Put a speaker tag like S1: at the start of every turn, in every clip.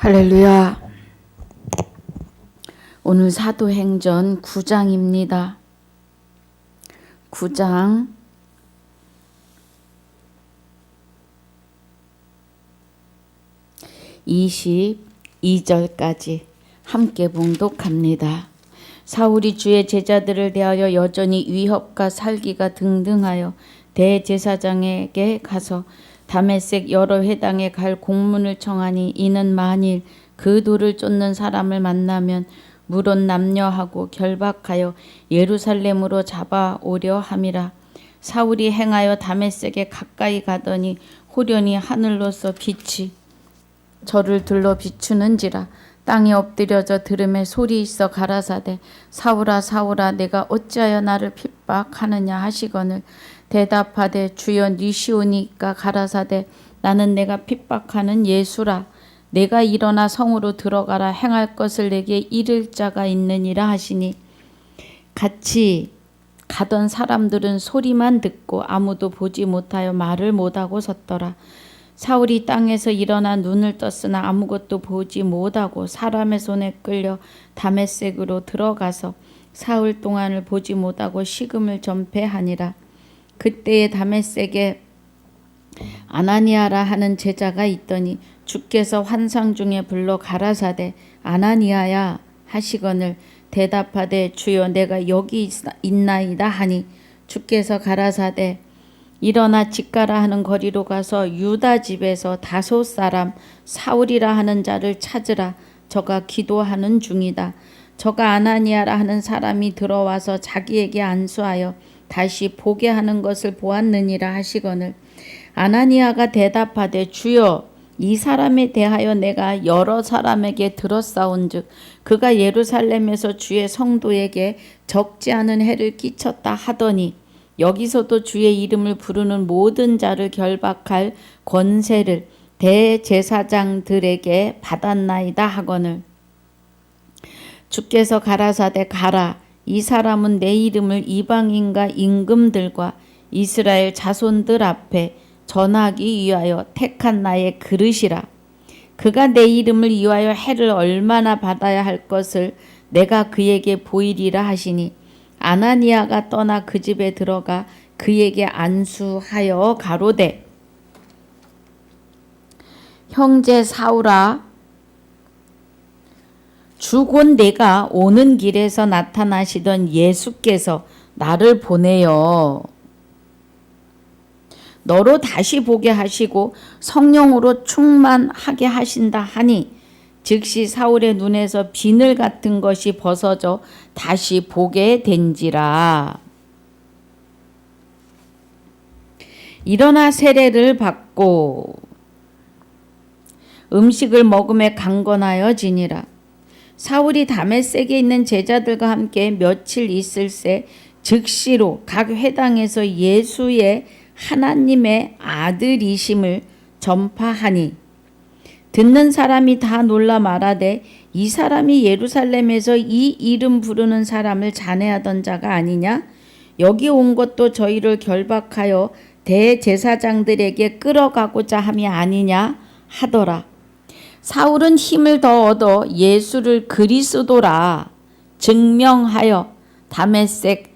S1: 할렐루야. 오늘 사도행전 9장입니다. 9장 22절까지 함께 봉독합니다. 사울이 주의 제자들을 대하여 여전히 위협과 살기가 등등하여 대제사장에게 가서 다메섹 여러 회당에 갈 공문을 청하니 이는 만일 그 돌을 쫓는 사람을 만나면 물론 남녀하고 결박하여 예루살렘으로 잡아오려 함이라. 사울이 행하여 다메섹에 가까이 가더니 호련히 하늘로서 빛이 저를 둘러 비추는지라. 땅에 엎드려져 들음에 소리 있어 가라사대 사울아 사울아 내가 어찌하여 나를 핍박하느냐 하시거늘 대답하되 주여 니시오니까 가라사대 나는 내가 핍박하는 예수라. 내가 일어나 성으로 들어가라 행할 것을 내게 이를 자가 있느니라 하시니 같이 가던 사람들은 소리만 듣고 아무도 보지 못하여 말을 못하고 섰더라. 사울이 땅에서 일어나 눈을 떴으나 아무것도 보지 못하고 사람의 손에 끌려 다메섹으로 들어가서 사흘 동안을 보지 못하고 식음을 전폐하니라. 그때에 다메섹에 아나니아라 하는 제자가 있더니 주께서 환상 중에 불러 가라사대 아나니아야 하시거늘 대답하되 주여 내가 여기 있나이다 하니 주께서 가라사대 일어나 집가라 하는 거리로 가서 유다 집에서 다섯 사람 사울이라 하는 자를 찾으라. 저가 기도하는 중이다. 저가 아나니아라 하는 사람이 들어와서 자기에게 안수하여 다시 보게 하는 것을 보았느니라 하시거늘 아나니아가 대답하되 주여 이 사람에 대하여 내가 여러 사람에게 들었사온즉 그가 예루살렘에서 주의 성도에게 적지 않은 해를 끼쳤다 하더니 여기서도 주의 이름을 부르는 모든 자를 결박할 권세를 대제사장들에게 받았나이다 하거늘 주께서 가라사대 가라. 이 사람은 내 이름을 이방인과 임금들과 이스라엘 자손들 앞에 전하기 위하여 택한 나의 그릇이라. 그가 내 이름을 위하여 해를 얼마나 받아야 할 것을 내가 그에게 보이리라 하시니 아나니아가 떠나 그 집에 들어가 그에게 안수하여 가로되 형제 사울아 주 곧 내가 오는 길에서 나타나시던 예수께서 나를 보내어 너로 다시 보게 하시고 성령으로 충만하게 하신다 하니 즉시 사울의 눈에서 비늘 같은 것이 벗어져 다시 보게 된지라. 일어나 세례를 받고 음식을 먹음에 강건하여지니라. 사울이 다메섹에 있는 제자들과 함께 며칠 있을새 즉시로 각 회당에서 예수의 하나님의 아들이심을 전파하니 듣는 사람이 다 놀라 말하되 이 사람이 예루살렘에서 이 이름 부르는 사람을 잔해하던 자가 아니냐? 여기 온 것도 저희를 결박하여 대제사장들에게 끌어가고자 함이 아니냐 하더라. 사울은 힘을 더 얻어 예수를 그리스도라 증명하여 다메섹에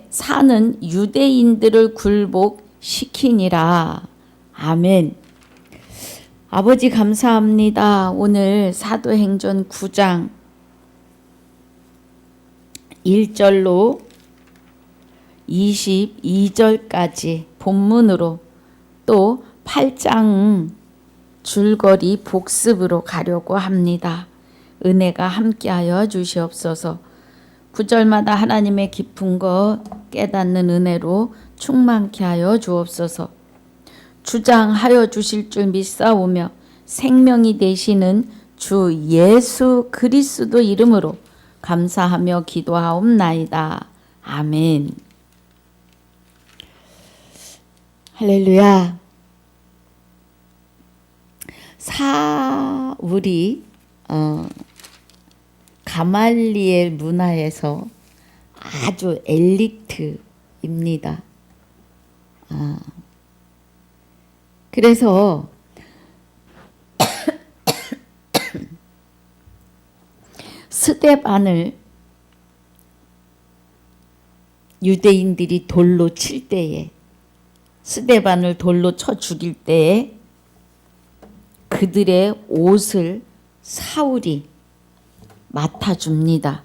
S1: 사는 유대인들을 굴복시키니라. 아멘. 아버지 감사합니다. 오늘 사도행전 9장 1절로 22절까지 본문으로 또 8장 줄거리 복습으로 가려고 합니다. 은혜가 함께하여 주시옵소서. 9절마다 하나님의 깊은 것 깨닫는 은혜로 충만케 하여 주옵소서. 주장하여 주실 줄 믿사오며 생명이 되시는 주 예수 그리스도 이름으로 감사하며 기도하옵나이다. 아멘. 할렐루야. 사울이 가말리엘 문화에서 아주 엘리트입니다. 그래서 스데반을 유대인들이 돌로 칠 때에, 스데반을 돌로 쳐 죽일 때에 그들의 옷을 사울이 맡아줍니다.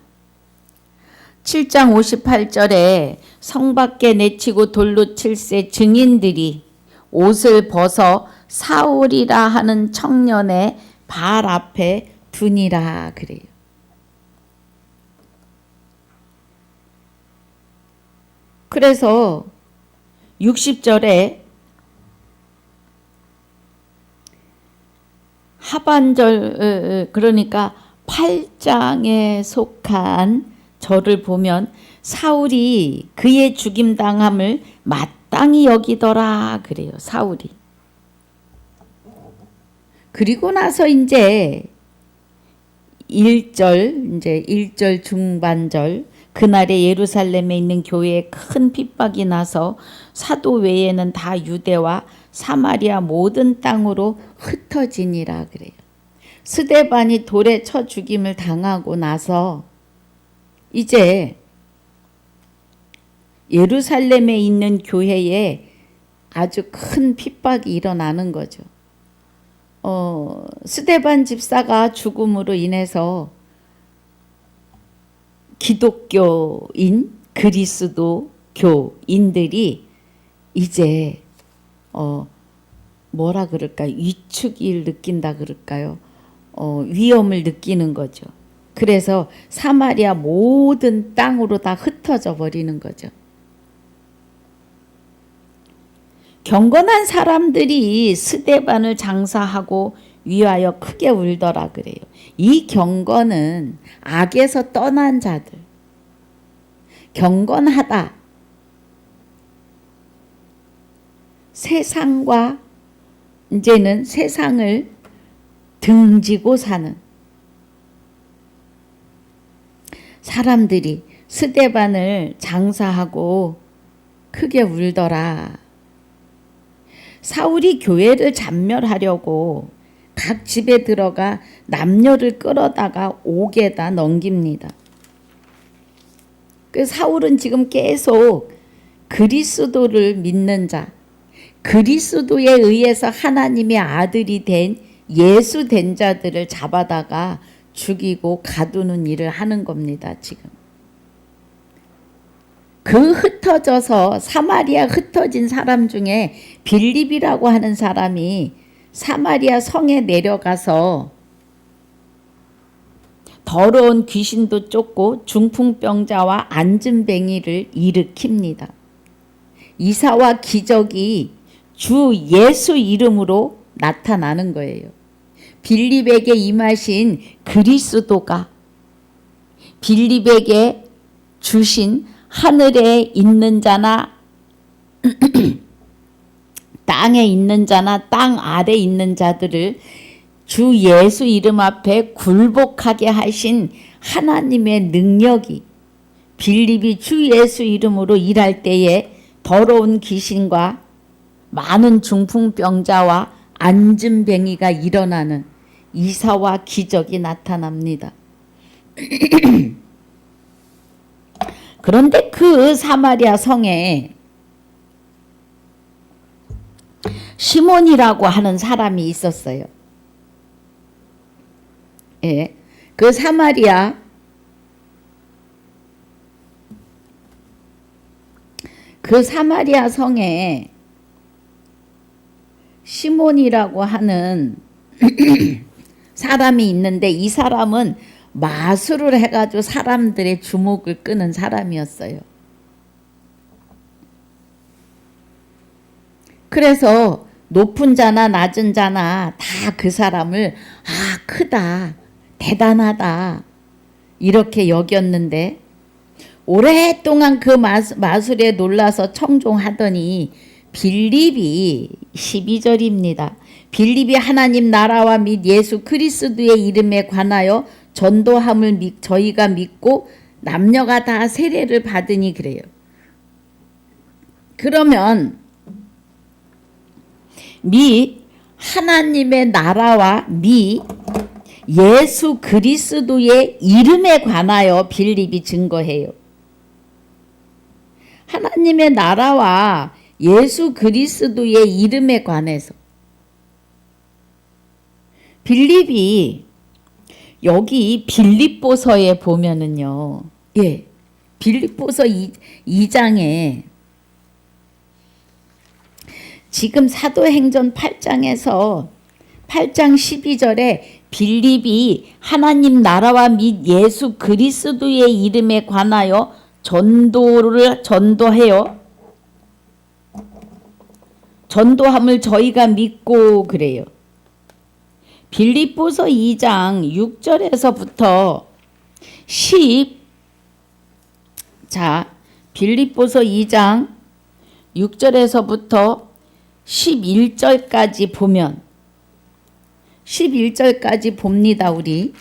S1: 7장 58절에 성 밖에 내치고 돌로 칠세 증인들이 옷을 벗어 사울이라 하는 청년의 발 앞에 두니라 그래요. 그래서 60절에 하반절, 그러니까 8장에 속한 절을 보면 사울이 그의 죽임당함을 마땅히 여기더라 그래요. 사울이. 그리고 나서 이제 1절 중반절, 그날에 예루살렘에 있는 교회에 큰 핍박이 나서 사도 외에는 다 유대와 사마리아 모든 땅으로 흩어지니라 그래요. 스데반이 돌에 쳐 죽임을 당하고 나서 이제 예루살렘에 있는 교회에 아주 큰 핍박이 일어나는 거죠. 스데반 집사가 죽음으로 인해서 기독교인, 그리스도교인들이 이제 뭐라 그럴까요? 위축을 느낀다 그럴까요? 위험을 느끼는 거죠. 그래서 사마리아 모든 땅으로 다 흩어져 버리는 거죠. 경건한 사람들이 스데반을 장사하고 위하여 크게 울더라 그래요. 이 경건은 악에서 떠난 자들, 경건하다, 세상과 이제는 세상을 등지고 사는 사람들이 스데반을 장사하고 크게 울더라. 사울이 교회를 잔멸하려고 각 집에 들어가 남녀를 끌어다가 옥에다 넘깁니다. 그 사울은 지금 계속 그리스도를 믿는 자, 그리스도에 의해서 하나님의 아들이 된 예수 된 자들을 잡아다가 죽이고 가두는 일을 하는 겁니다. 지금. 그 흩어져서 사마리아 흩어진 사람 중에 빌립이라고 하는 사람이 사마리아 성에 내려가서 더러운 귀신도 쫓고 중풍병자와 안진뱅이를 일으킵니다. 이사와 기적이 주 예수 이름으로 나타나는 거예요. 빌립에게 임하신 그리스도가 빌립에게 주신 하늘에 있는 자나 땅에 있는 자나 땅 아래 있는 자들을 주 예수 이름 앞에 굴복하게 하신 하나님의 능력이 빌립이 주 예수 이름으로 일할 때에 더러운 귀신과 많은 중풍병자와 안진뱅이가 일어나는 이사와 기적이 나타납니다. 그런데 그 사마리아 성에 시몬이라고 하는 사람이 있었어요. 예, 그 사마리아 성에 시몬이라고 하는 사람이 있는데 이 사람은 마술을 해가지고 사람들의 주목을 끄는 사람이었어요. 그래서 높은 자나 낮은 자나 다 그 사람을 크다, 대단하다 이렇게 여겼는데 오랫동안 그 마술에 놀라서 청종하더니 빌립이 12절입니다. 빌립이 하나님 나라와 및 예수 그리스도의 이름에 관하여 전도함을 저희가 믿고 남녀가 다 세례를 받으니 그래요. 그러면 및 하나님의 나라와 및 예수 그리스도의 이름에 관하여 빌립이 증거해요. 하나님의 나라와 예수 그리스도의 이름에 관해서 빌립이 여기 빌립보서에 보면은요. 빌립보서 2장에 지금 사도행전 8장에서 8장 12절에 빌립이 하나님 나라와 및 예수 그리스도의 이름에 관하여 전도해요. 전도함을 저희가 믿고 그래요. 빌립보서 2장 6절에서부터 빌립보서 2장 6절에서부터 11절까지 보면 11절까지 봅니다. 우리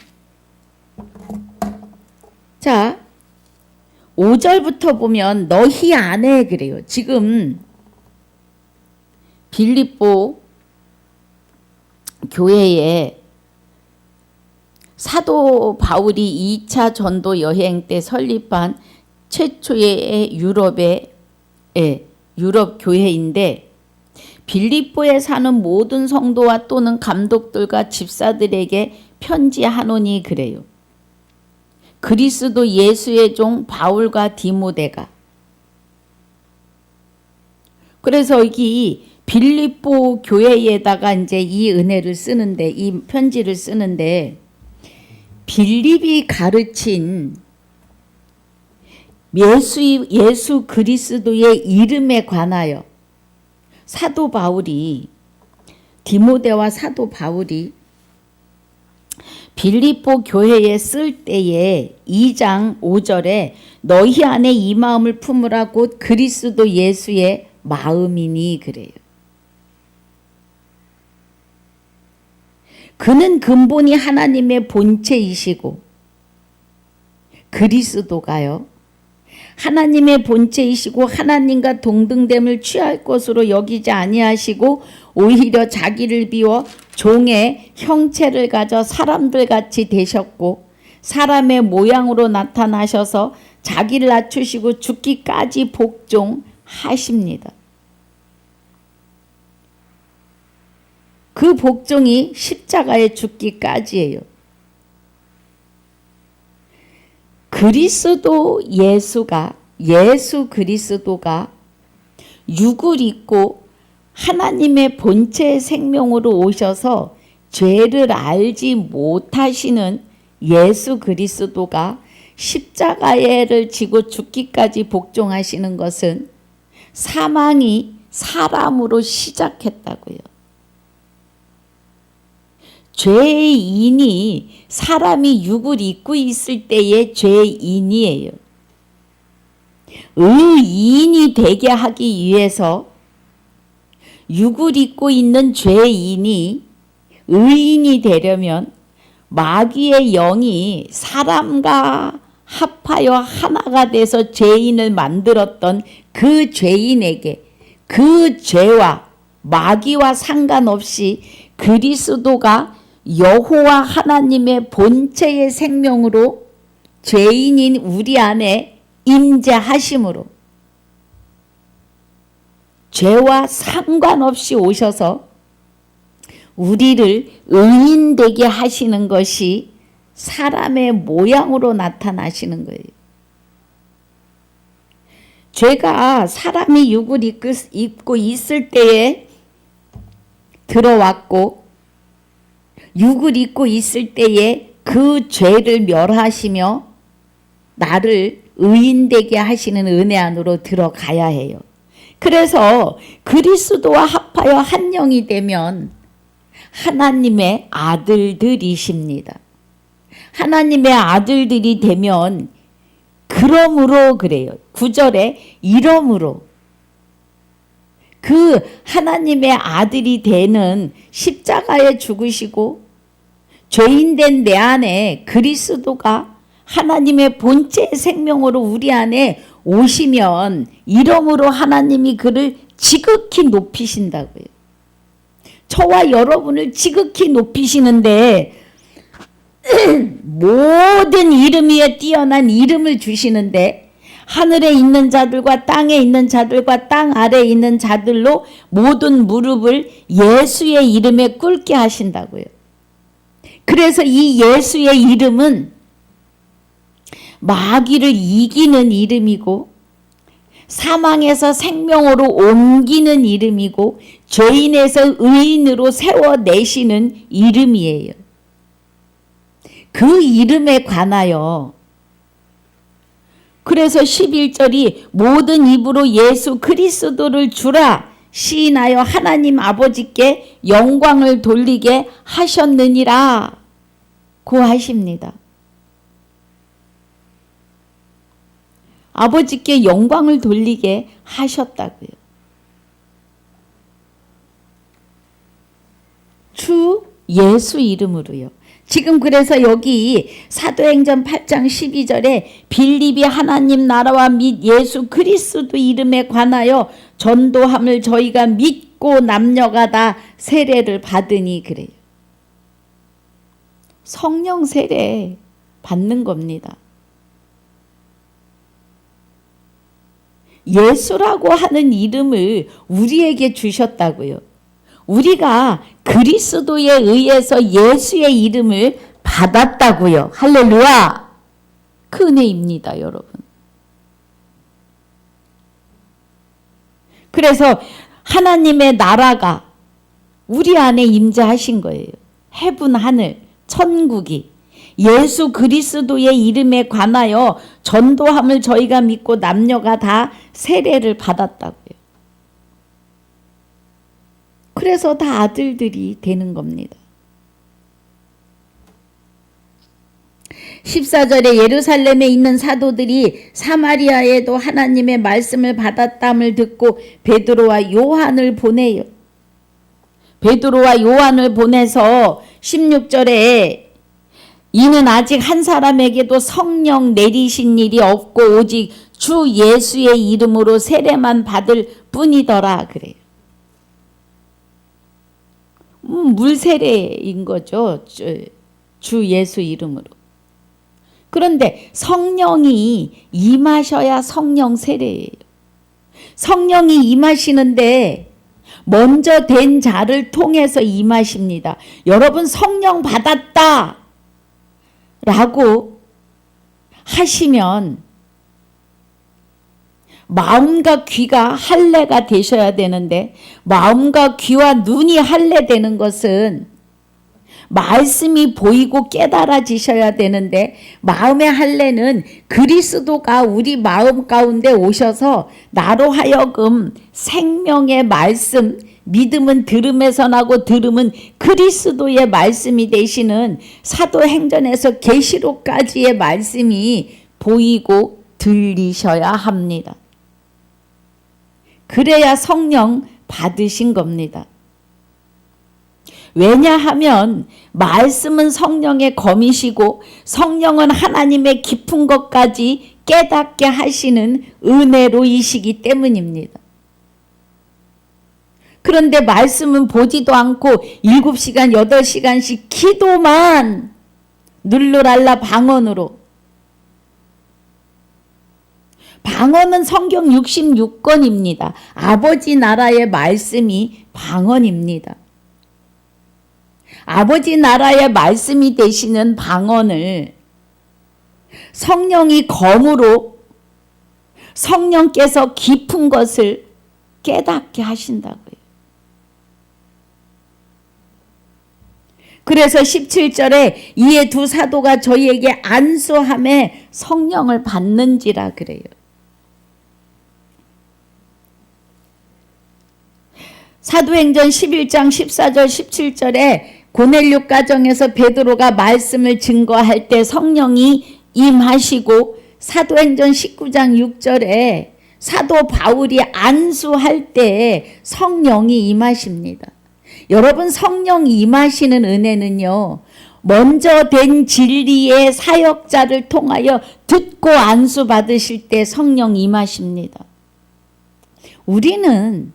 S1: 5절부터 보면 너희 안에 그래요. 지금 빌립보 교회에 사도 바울이 2차 전도 여행 때 설립한 최초의 유럽 교회인데 빌립보에 사는 모든 성도와 또는 감독들과 집사들에게 편지하노니 그래요. 그리스도 예수의 종 바울과 디모데가. 그래서 여기 빌립보 교회에다가 이제 이 은혜를 쓰는데, 이 편지를 쓰는데, 빌립이 가르친 예수 그리스도의 이름에 관하여 사도 바울이, 디모데와 사도 바울이 빌립보 교회에 쓸 때에 2장 5절에 너희 안에 이 마음을 품으라 곧 그리스도 예수의 마음이니 그래요. 그는 근본이 하나님의 본체이시고 그리스도가요. 하나님의 본체이시고 하나님과 동등됨을 취할 것으로 여기지 아니하시고 오히려 자기를 비워 종의 형체를 가져 사람들같이 되셨고 사람의 모양으로 나타나셔서 자기를 낮추시고 죽기까지 복종하십니다. 그 복종이 십자가에 죽기까지예요. 예수 그리스도가 육을 입고 하나님의 본체의 생명으로 오셔서 죄를 알지 못하시는 예수 그리스도가 십자가를 지고 죽기까지 복종하시는 것은 사망이 사람으로 시작했다고요. 죄인이 사람이 육을 입고 있을 때의 죄인이에요. 의인이 되게 하기 위해서 육을 입고 있는 죄인이 의인이 되려면 마귀의 영이 사람과 합하여 하나가 돼서 죄인을 만들었던 그 죄인에게 그 죄와 마귀와 상관없이 그리스도가 여호와 하나님의 본체의 생명으로 죄인인 우리 안에 임재하심으로 죄와 상관없이 오셔서 우리를 의인되게 하시는 것이 사람의 모양으로 나타나시는 거예요. 죄가 사람이 육을 입고 있을 때에 들어왔고 육을 입고 있을 때에 그 죄를 멸하시며 나를 의인되게 하시는 은혜 안으로 들어가야 해요. 그래서 그리스도와 합하여 한 영이 되면 하나님의 아들들이십니다. 하나님의 아들들이 되면 그러므로 그래요. 9절에 이러므로 그 하나님의 아들이 되는 십자가에 죽으시고 죄인된 내 안에 그리스도가 하나님의 본체의 생명으로 우리 안에 오시면 이러므로 하나님이 그를 지극히 높이신다고요. 저와 여러분을 지극히 높이시는데 모든 이름 위에 뛰어난 이름을 주시는데 하늘에 있는 자들과 땅에 있는 자들과 땅 아래에 있는 자들로 모든 무릎을 예수의 이름에 꿇게 하신다고요. 그래서 이 예수의 이름은 마귀를 이기는 이름이고 사망에서 생명으로 옮기는 이름이고 죄인에서 의인으로 세워내시는 이름이에요. 그 이름에 관하여 그래서 11절이 모든 입으로 예수 그리스도를 주라 시인하여 하나님 아버지께 영광을 돌리게 하셨느니라 고 하십니다. 아버지께 영광을 돌리게 하셨다고요. 주 예수 이름으로요. 지금 그래서 여기 사도행전 8장 12절에 빌립이 하나님 나라와 및 예수 그리스도 이름에 관하여 전도함을 저희가 믿고 남녀가 다 세례를 받으니 그래요. 성령 세례 받는 겁니다. 예수라고 하는 이름을 우리에게 주셨다고요. 우리가 그리스도에 의해서 예수의 이름을 받았다고요. 할렐루야. 그 은혜입니다, 여러분. 그래서 하나님의 나라가 우리 안에 임재하신 거예요. 해분 하늘, 천국이 예수 그리스도의 이름에 관하여 전도함을 저희가 믿고 남녀가 다 세례를 받았다고요. 그래서 다 아들들이 되는 겁니다. 14절에 예루살렘에 있는 사도들이 사마리아에도 하나님의 말씀을 받았담을 듣고 베드로와 요한을 보내요. 베드로와 요한을 보내서 16절에 이는 아직 한 사람에게도 성령 내리신 일이 없고 오직 주 예수의 이름으로 세례만 받을 뿐이더라 그래요. 물세례인 거죠. 주 예수 이름으로. 그런데 성령이 임하셔야 성령 세례예요. 성령이 임하시는데 먼저 된 자를 통해서 임하십니다. 여러분 성령 받았다 라고 하시면 마음과 귀가 할례가 되셔야 되는데 마음과 귀와 눈이 할례되는 것은 말씀이 보이고 깨달아지셔야 되는데 마음의 할례는 그리스도가 우리 마음 가운데 오셔서 나로 하여금 생명의 말씀, 믿음은 들음에서 나고 들음은 그리스도의 말씀이 되시는 사도행전에서 계시록까지의 말씀이 보이고 들리셔야 합니다. 그래야 성령 받으신 겁니다. 왜냐하면 말씀은 성령의 검이시고 성령은 하나님의 깊은 것까지 깨닫게 하시는 은혜로이시기 때문입니다. 그런데 말씀은 보지도 않고 7시간, 8시간씩 기도만 눌루랄라 방언으로. 방언은 성경 66권입니다. 아버지 나라의 말씀이 방언입니다. 아버지 나라의 말씀이 되시는 방언을 성령이 검으로 성령께서 깊은 것을 깨닫게 하신다고요. 그래서 17절에 이에 두 사도가 저희에게 안수함에 성령을 받는지라 그래요. 사도행전 11장 14절 17절에 고넬료 가정에서 베드로가 말씀을 증거할 때 성령이 임하시고 사도행전 19장 6절에 사도 바울이 안수할 때 성령이 임하십니다. 여러분 성령이 임하시는 은혜는요. 먼저 된 진리의 사역자를 통하여 듣고 안수 받으실 때 성령 임하십니다. 우리는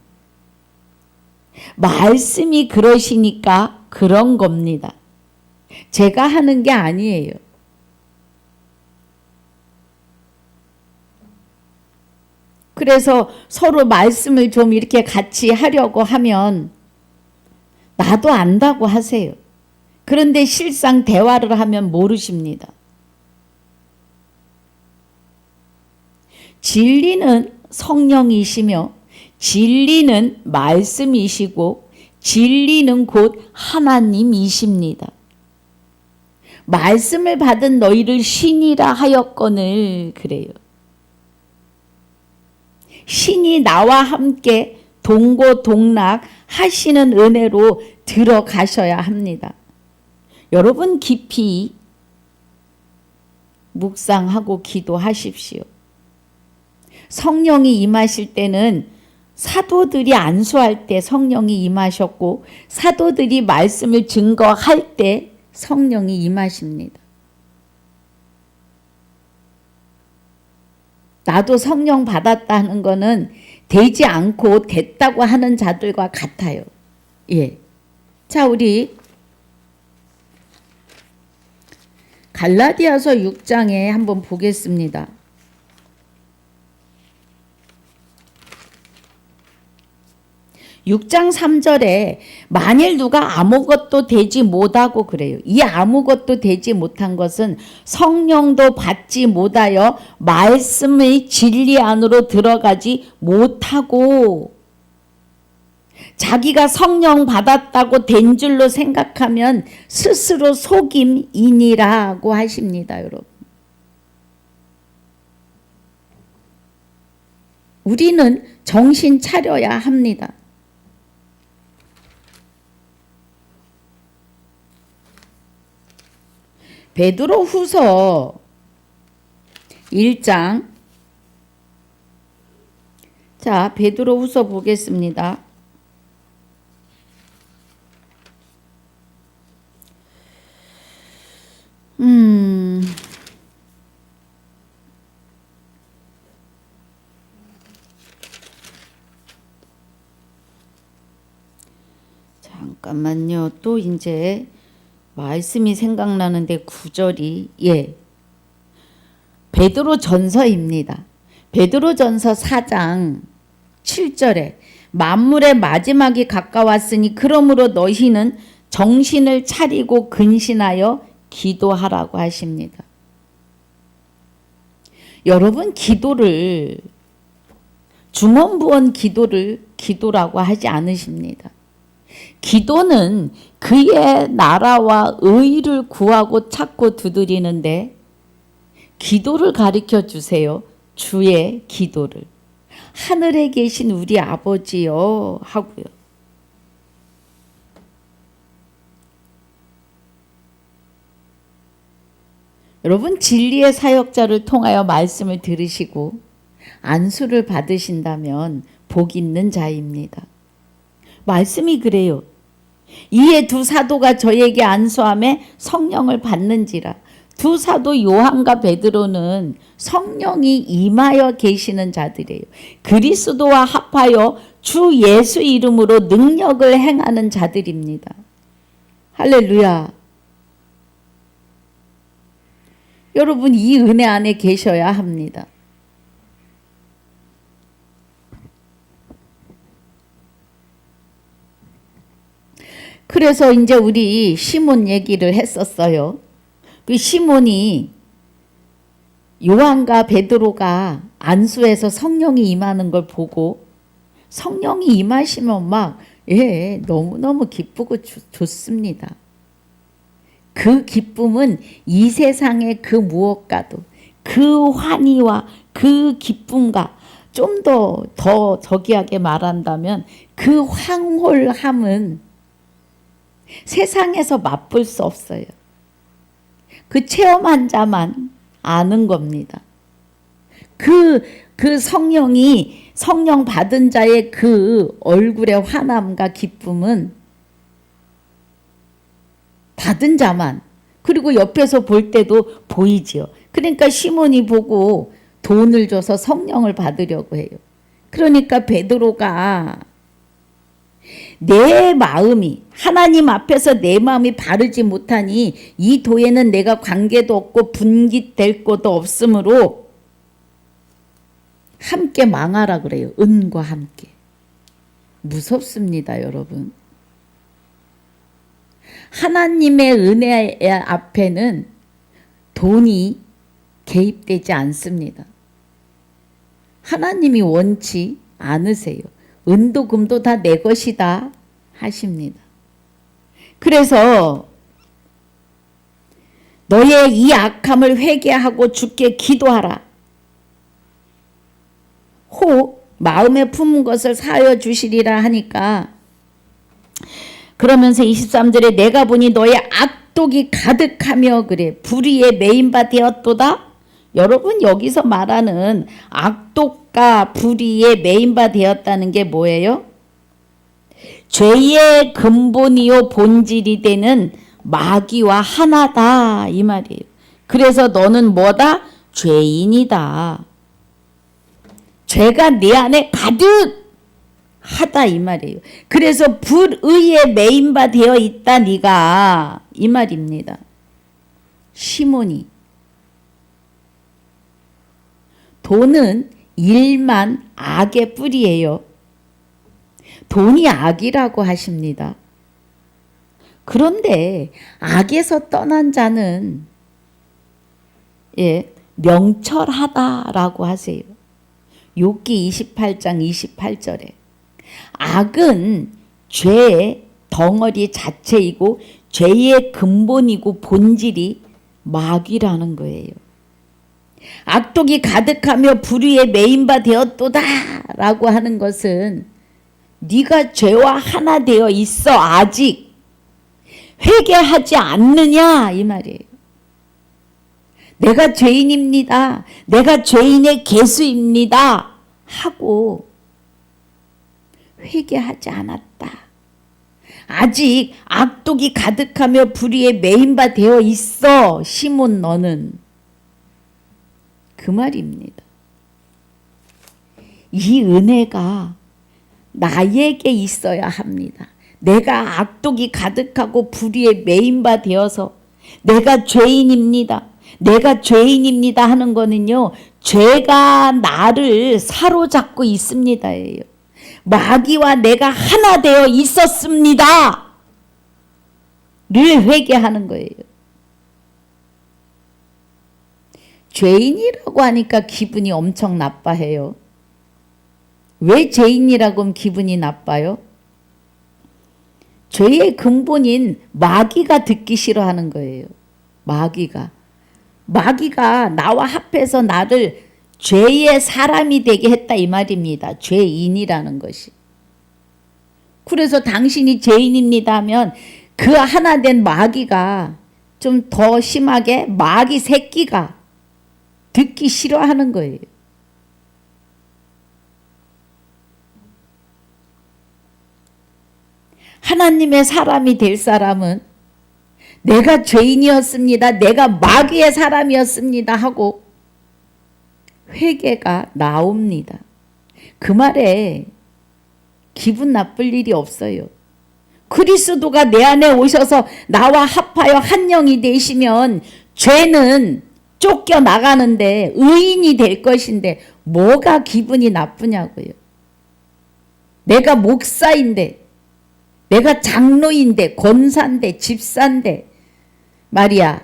S1: 말씀이 그러시니까 그런 겁니다. 제가 하는 게 아니에요. 그래서 서로 말씀을 좀 이렇게 같이 하려고 하면 나도 안다고 하세요. 그런데 실상 대화를 하면 모르십니다. 진리는 성령이시며 진리는 말씀이시고 진리는 곧 하나님이십니다. 말씀을 받은 너희를 신이라 하였거늘 그래요. 신이 나와 함께 동고동락 하시는 은혜로 들어가셔야 합니다. 여러분 깊이 묵상하고 기도하십시오. 성령이 임하실 때는 사도들이 안수할 때 성령이 임하셨고 사도들이 말씀을 증거할 때 성령이 임하십니다. 나도 성령 받았다 하는 거는 되지 않고 됐다고 하는 자들과 같아요. 예. 자, 우리 갈라디아서 6장에 한번 보겠습니다. 6장 3절에 만일 누가 아무것도 되지 못하고 그래요. 이 아무것도 되지 못한 것은 성령도 받지 못하여 말씀의 진리 안으로 들어가지 못하고 자기가 성령 받았다고 된 줄로 생각하면 스스로 속임이니라고 하십니다. 여러분. 우리는 정신 차려야 합니다. 베드로 후서 1장. 자, 베드로 후서 보겠습니다. 잠깐만요. 또 이제 말씀이 생각나는데 구절이 베드로 전서입니다. 베드로 전서 4장 7절에 만물의 마지막이 가까웠으니 그러므로 너희는 정신을 차리고 근신하여 기도하라고 하십니다. 여러분 기도를 주문부원 기도를 기도라고 하지 않으십니다. 기도는 그의 나라와 의를 구하고 찾고 두드리는데 기도를 가르쳐 주세요. 주의 기도를. 하늘에 계신 우리 아버지요 하고요. 여러분 진리의 사역자를 통하여 말씀을 들으시고 안수를 받으신다면 복 있는 자입니다. 말씀이 그래요. 이에 두 사도가 저에게 안수함에 성령을 받는지라. 두 사도 요한과 베드로는 성령이 임하여 계시는 자들이에요. 그리스도와 합하여 주 예수 이름으로 능력을 행하는 자들입니다. 할렐루야. 여러분 이 은혜 안에 계셔야 합니다. 그래서 이제 우리 시몬 얘기를 했었어요. 그 시몬이 요한과 베드로가 안수해서 성령이 임하는 걸 보고 성령이 임하시면 막 너무너무 기쁘고 좋습니다. 그 기쁨은 이 세상의 그 무엇과도 그 환희와 그 기쁨과 좀 더 저기하게 말한다면 그 황홀함은 세상에서 맛볼 수 없어요. 그 체험한 자만 아는 겁니다. 그 성령 받은 자의 그 얼굴의 환함과 기쁨은 받은 자만, 그리고 옆에서 볼 때도 보이지요. 그러니까 시몬이 보고 돈을 줘서 성령을 받으려고 해요. 그러니까 베드로가 내 마음이 하나님 앞에서 내 마음이 바르지 못하니 이 도에는 내가 관계도 없고 분깃될 것도 없으므로 함께 망하라 그래요. 은과 함께. 무섭습니다, 여러분. 하나님의 은혜 앞에는 돈이 개입되지 않습니다. 하나님이 원치 않으세요. 은도 금도 다 내 것이다 하십니다. 그래서 너의 이 악함을 회개하고 주께 기도하라. 혹 마음에 품은 것을 사하여 주시리라 하니까, 그러면서 23절에 내가 보니 너의 악독이 가득하며 그래 불의에 매인 바 되었도다. 여러분, 여기서 말하는 악독과 불의에 매인 바 되었다는 게 뭐예요? 죄의 근본이요 본질이 되는 마귀와 하나다 이 말이에요. 그래서 너는 뭐다? 죄인이다. 죄가 내 안에 가득하다 이 말이에요. 그래서 불의에 매인 바 되어 있다 네가 이 말입니다. 시몬이 돈은 일만 악의 뿌리예요. 돈이 악이라고 하십니다. 그런데 악에서 떠난 자는 명철하다라고 하세요. 욥기 28장 28절에 악은 죄의 덩어리 자체이고 죄의 근본이고 본질이 마귀라는 거예요. 악독이 가득하며 불의에 매인 바 되었도다 라고 하는 것은 네가 죄와 하나 되어 있어 아직 회개하지 않느냐 이 말이에요. 내가 죄인입니다. 내가 죄인의 개수입니다 하고 회개하지 않았다. 아직 악독이 가득하며 불의에 매인 바 되어 있어 시몬 너는. 그 말입니다. 이 은혜가 나에게 있어야 합니다. 내가 악독이 가득하고 불의에 매인 바 되어서 내가 죄인입니다. 내가 죄인입니다 하는 거는요. 죄가 나를 사로잡고 있습니다예요. 마귀와 내가 하나 되어 있었습니다. 를 회개하는 거예요. 죄인이라고 하니까 기분이 엄청 나빠해요. 왜 죄인이라고 하면 기분이 나빠요? 죄의 근본인 마귀가 듣기 싫어하는 거예요. 마귀가 나와 합해서 나를 죄의 사람이 되게 했다 이 말입니다. 죄인이라는 것이. 그래서 당신이 죄인입니다 하면 그 하나 된 마귀가 좀 더 심하게 마귀 새끼가 듣기 싫어하는 거예요. 하나님의 사람이 될 사람은 내가 죄인이었습니다. 내가 마귀의 사람이었습니다 하고 회개가 나옵니다. 그 말에 기분 나쁠 일이 없어요. 그리스도가 내 안에 오셔서 나와 합하여 한 영이 되시면 죄는 쫓겨나가는데 의인이 될 것인데 뭐가 기분이 나쁘냐고요. 내가 목사인데 내가 장로인데 권사인데 집사인데 말이야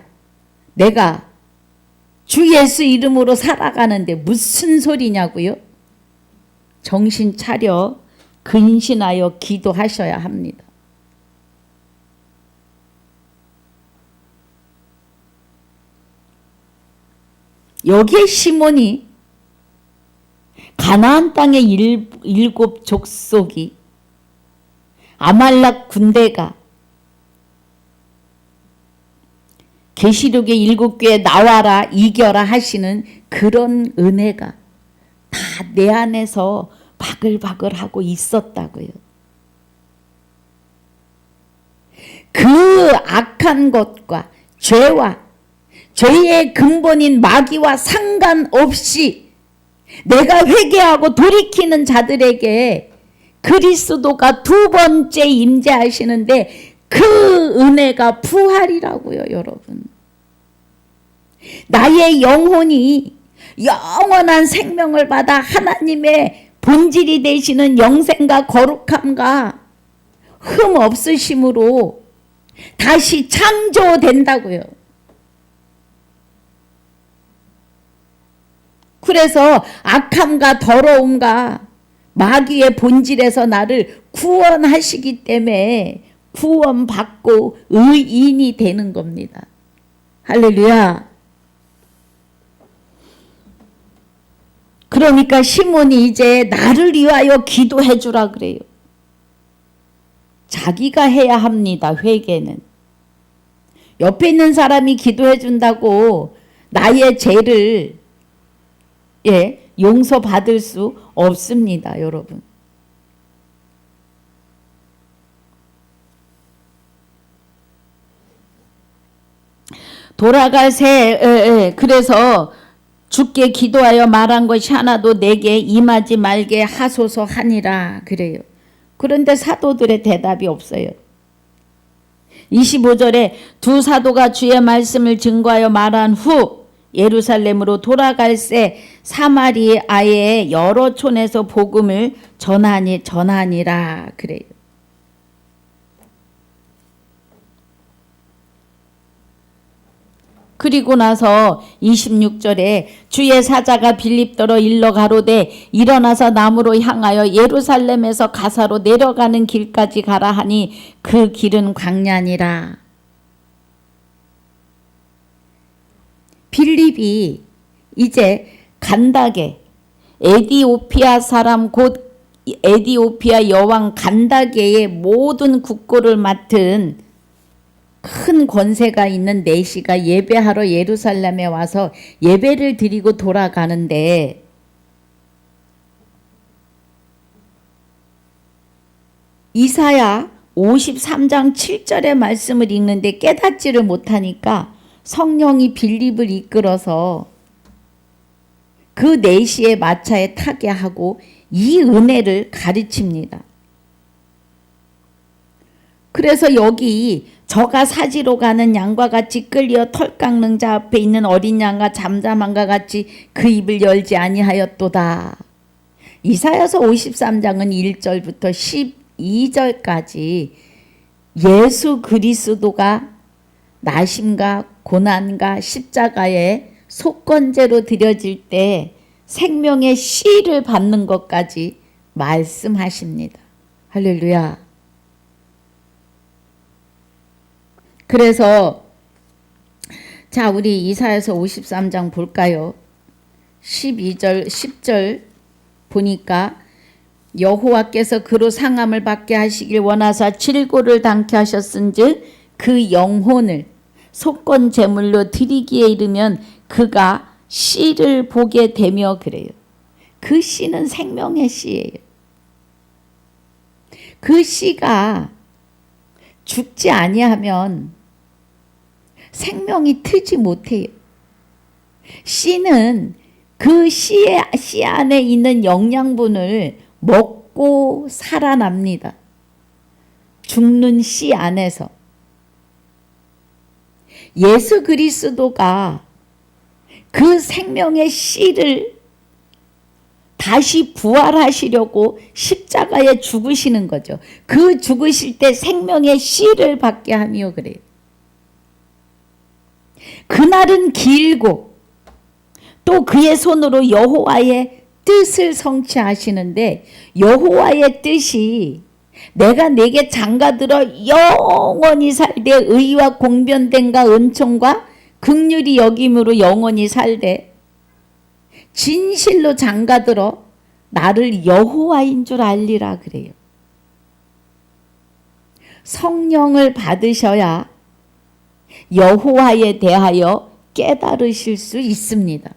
S1: 내가 주 예수 이름으로 살아가는데 무슨 소리냐고요. 정신 차려 근신하여 기도하셔야 합니다. 여기에 시몬이 가나안 땅의 일곱 족속이 아말렉 군대가 계시록의 7교회 나와라 이겨라 하시는 그런 은혜가 다 내 안에서 바글바글하고 있었다고요. 그 악한 것과 죄와 죄의 근본인 마귀와 상관없이 내가 회개하고 돌이키는 자들에게 그리스도가 두 번째 임재하시는데 그 은혜가 부활이라고요, 여러분. 나의 영혼이 영원한 생명을 받아 하나님의 본질이 되시는 영생과 거룩함과 흠 없으심으로 다시 창조된다고요. 그래서 악함과 더러움과 마귀의 본질에서 나를 구원하시기 때문에 구원받고 의인이 되는 겁니다. 할렐루야. 그러니까 시몬이 이제 나를 위하여 기도해 주라 그래요. 자기가 해야 합니다. 회개는. 옆에 있는 사람이 기도해 준다고 나의 죄를 용서받을 수 없습니다, 여러분. 돌아갈 새 그래서 주께 기도하여 말한 것이 하나도 내게 임하지 말게 하소서 하니라 그래요. 그런데 사도들의 대답이 없어요. 25절에 두 사도가 주의 말씀을 증거하여 말한 후 예루살렘으로 돌아갈새 사마리아의 여러 촌에서 복음을 전하니라 그래요. 그리고 나서 26절에 주의 사자가 빌립더러 일러 가로되 일어나서 남으로 향하여 예루살렘에서 가사로 내려가는 길까지 가라 하니 그 길은 광야니라. 빌립이 이제 간다게 에디오피아 사람 곧 에디오피아 여왕 간다게의 모든 국고를 맡은 큰 권세가 있는 내시가 예배하러 예루살렘에 와서 예배를 드리고 돌아가는데 이사야 53장 7절의 말씀을 읽는데 깨닫지를 못하니까 성령이 빌립을 이끌어서 그 내시의 마차에 타게 하고 이 은혜를 가르칩니다. 그래서 여기 저가 사지로 가는 양과 같이 끌려 털 깎는 자 앞에 있는 어린 양과 잠잠한과 같이 그 입을 열지 아니하였도다. 이사야서 53장은 1절부터 12절까지 예수 그리스도가 나심과 고난과 십자가의 속건제로 드려질 때 생명의 씨를 받는 것까지 말씀하십니다. 할렐루야. 그래서 자 우리 이사야서 53장 볼까요? 12절 10절 보니까 여호와께서 그로 상함을 받게 하시길 원하사 질고를 당케 하셨은즉 그 영혼을 속건 제물로 드리기에 이르면 그가 씨를 보게 되며 그래요. 그 씨는 생명의 씨예요. 그 씨가 죽지 아니하면 생명이 트지 못해요. 씨는 그 씨 안에 있는 영양분을 먹고 살아납니다. 죽는 씨 안에서. 예수 그리스도가 그 생명의 씨를 다시 부활하시려고 십자가에 죽으시는 거죠. 그 죽으실 때 생명의 씨를 받게 하며 그래요. 그날은 길고 또 그의 손으로 여호와의 뜻을 성취하시는데 여호와의 뜻이 내가 내게 장가들어 영원히 살되 의와 공변됨과 은총과 긍휼히 여김으로 영원히 살되 진실로 장가들어 나를 여호와인 줄 알리라 그래요. 성령을 받으셔야 여호와에 대하여 깨달으실 수 있습니다.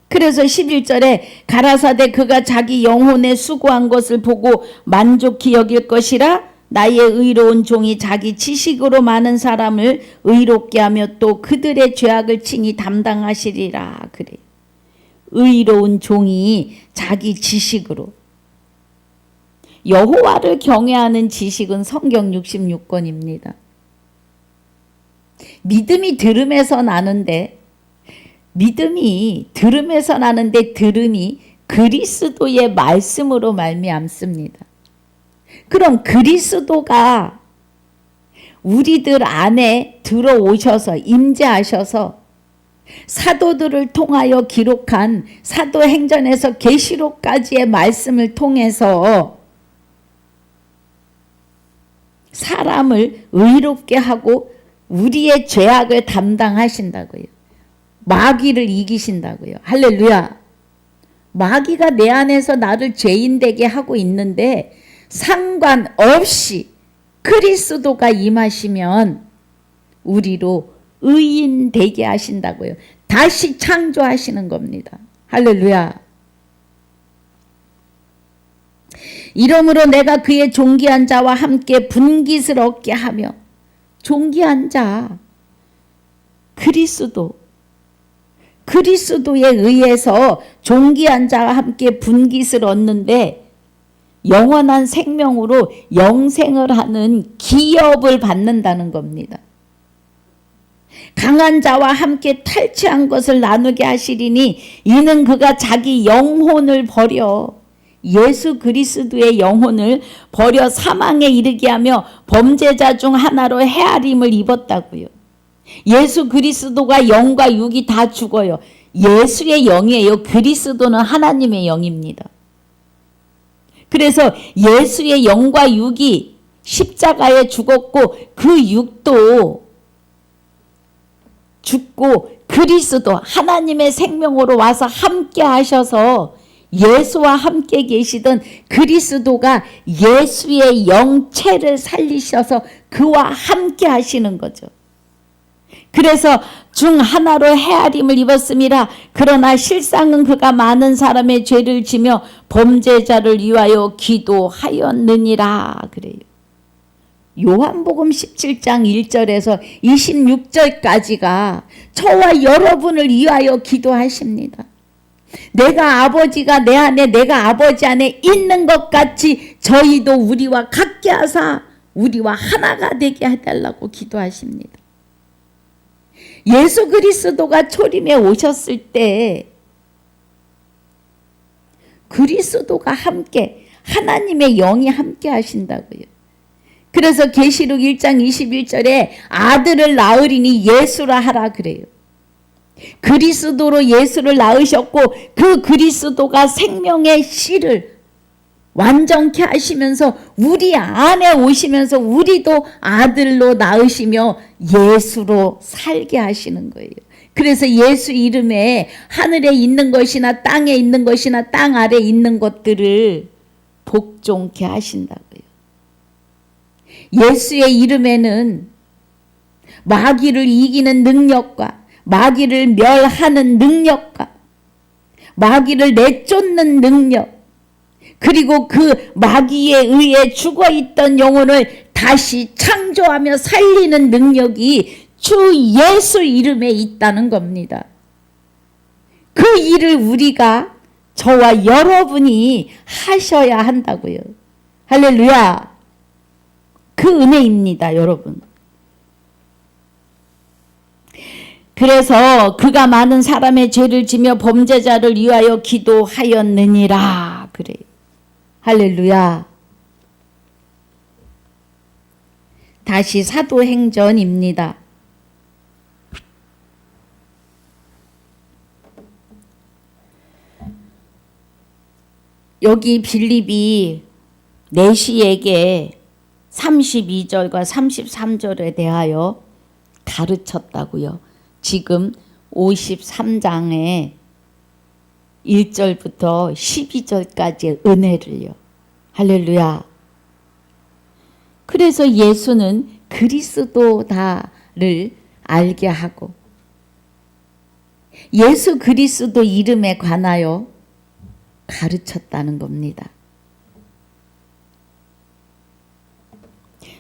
S1: 그래서 11절에 가라사대 그가 자기 영혼에 수고한 것을 보고 만족히 여길 것이라 나의 의로운 종이 자기 지식으로 많은 사람을 의롭게 하며 또 그들의 죄악을 친히 담당하시리라 그래. 의로운 종이 자기 지식으로. 여호와를 경외하는 지식은 성경 66권입니다. 믿음이 들음에서 나는데 들음이 그리스도의 말씀으로 말미암습니다. 그럼 그리스도가 우리들 안에 들어오셔서 임재하셔서 사도들을 통하여 기록한 사도행전에서 계시록까지의 말씀을 통해서 사람을 의롭게 하고 우리의 죄악을 담당하신다고요. 마귀를 이기신다고요. 할렐루야. 마귀가 내 안에서 나를 죄인 되게 하고 있는데 상관없이 그리스도가 임하시면 우리로 의인 되게 하신다고요. 다시 창조하시는 겁니다. 할렐루야. 이러므로 내가 그의 존귀한 자와 함께 분깃을 얻게 하며, 존귀한 자 그리스도에 의해서 존귀한 자와 함께 분깃을 얻는데 영원한 생명으로 영생을 하는 기업을 받는다는 겁니다. 강한 자와 함께 탈취한 것을 나누게 하시리니 이는 그가 자기 영혼을 버려, 예수 그리스도의 영혼을 버려 사망에 이르게 하며 범죄자 중 하나로 헤아림을 입었다고요. 예수 그리스도가 영과 육이 다 죽어요. 예수의 영이에요. 그리스도는 하나님의 영입니다. 그래서 예수의 영과 육이 십자가에 죽었고 그 육도 죽고 그리스도 하나님의 생명으로 와서 함께 하셔서 예수와 함께 계시던 그리스도가 예수의 영체를 살리셔서 그와 함께 하시는 거죠. 그래서 중 하나로 헤아림을 입었음이라. 그러나 실상은 그가 많은 사람의 죄를 지며 범죄자를 위하여 기도하였느니라 그래요. 요한복음 17장 1절에서 26절까지가 저와 여러분을 위하여 기도하십니다. 내가 아버지가 내 안에 내가 아버지 안에 있는 것 같이 저희도 우리와 같게 하사 우리와 하나가 되게 해달라고 기도하십니다. 예수 그리스도가 초림에 오셨을 때 그리스도가 함께 하나님의 영이 함께 하신다고요. 그래서 계시록 1장 21절에 아들을 낳으리니 예수라 하라 그래요. 그리스도로 예수를 낳으셨고 그 그리스도가 생명의 씨를 완전케 하시면서 우리 안에 오시면서 우리도 아들로 낳으시며 예수로 살게 하시는 거예요. 그래서 예수 이름에 하늘에 있는 것이나 땅에 있는 것이나 땅 아래 있는 것들을 복종케 하신다고요. 예수의 이름에는 마귀를 이기는 능력과 마귀를 멸하는 능력과 마귀를 내쫓는 능력, 그리고 그 마귀에 의해 죽어있던 영혼을 다시 창조하며 살리는 능력이 주 예수 이름에 있다는 겁니다. 그 일을 우리가 저와 여러분이 하셔야 한다고요. 할렐루야. 그 은혜입니다, 여러분. 그래서 그가 많은 사람의 죄를 지며 범죄자를 위하여 기도하였느니라 그래요. 할렐루야. 다시 사도행전입니다. 여기 빌립이 내시에게 32절과 33절에 대하여 가르쳤다고요. 지금 53장에 1절부터 12절까지의 은혜를요. 할렐루야. 그래서 예수는 그리스도다를 알게 하고 예수 그리스도 이름에 관하여 가르쳤다는 겁니다.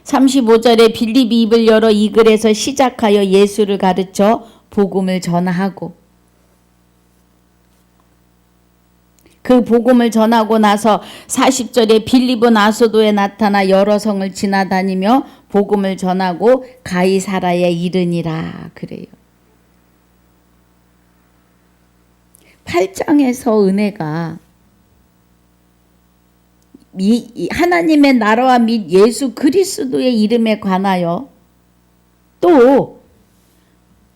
S1: 35절에 빌립이 입을 열어 이 글에서 시작하여 예수를 가르쳐 복음을 전하고 그 복음을 전하고 나서 40절에 빌립은 아소도에 나타나 여러 성을 지나다니며 복음을 전하고 가이사라에 이르니라 그래요. 8장에서 은혜가 하나님의 나라와 및 예수 그리스도의 이름에 관하여 또